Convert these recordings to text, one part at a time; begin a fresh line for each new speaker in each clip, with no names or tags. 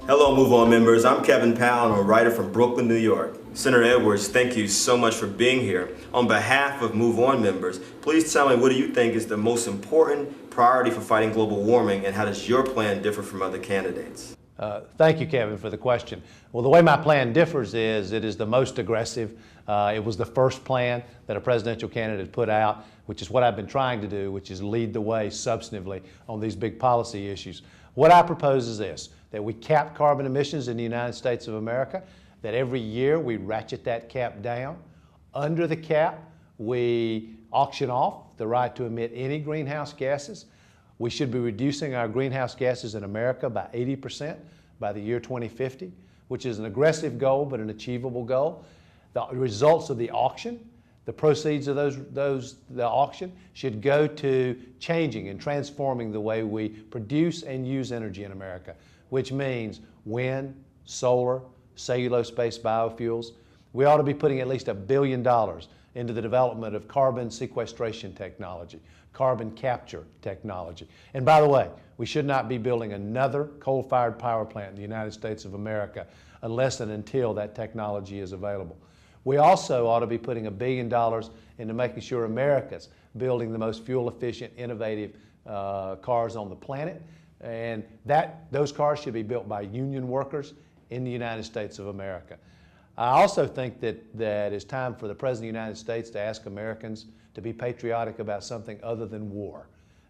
Hello, MoveOn members. I'm Kevin Powell. I'm a writer from Brooklyn, New York. Senator Edwards, thank you so much for being here. On behalf of MoveOn members, please tell me, what do you think is the most important priority for fighting global warming, and how does your plan differ from other candidates?
Thank you, Kevin, for the question. Well, the way my plan differs is it is the most aggressive. It was the first plan that a presidential candidate put out, which is what I've been trying to do, which is lead the way substantively on these big policy issues. What I propose is this, that we cap carbon emissions in the United States of America, that every year we ratchet that cap down. Under the cap, we auction off the right to emit any greenhouse gases. We should be reducing our greenhouse gases in America by 80% by the year 2050, which is an aggressive goal but an achievable goal. The results of the auction, the proceeds of the auction should go to changing and transforming the way we produce and use energy in America, which means wind, solar, cellulose-based biofuels. We ought to be putting at least $1 billion into the development of carbon sequestration technology, carbon capture technology. And by the way, we should not be building another coal-fired power plant in the United States of America unless and until that technology is available. We also ought to be putting $1 billion into making sure America's building the most fuel-efficient, innovative cars on the planet, and those cars should be built by union workers in the United States of America. I also think that it's time for the President of the United States to ask Americans to be patriotic about something other than war.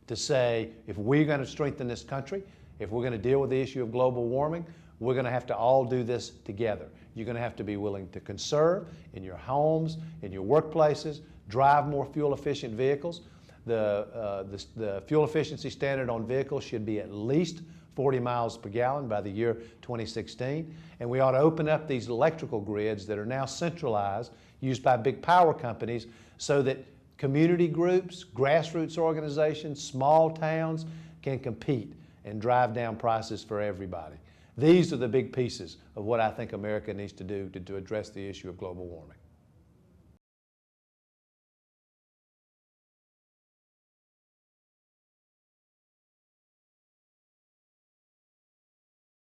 To say, if we're going to strengthen this country, if we're going to deal with the issue of global warming, we're going to have to all do this together. You're going to have to be willing to conserve in your homes, in your workplaces, drive more fuel-efficient vehicles. The fuel efficiency standard on vehicles should be at least 40 miles per gallon by the year 2016. And we ought to open up these electrical grids that are now centralized, used by big power companies, so that community groups, grassroots organizations, small towns can compete and drive down prices for everybody. These are the big pieces of what I think America needs to do to address the issue of global warming.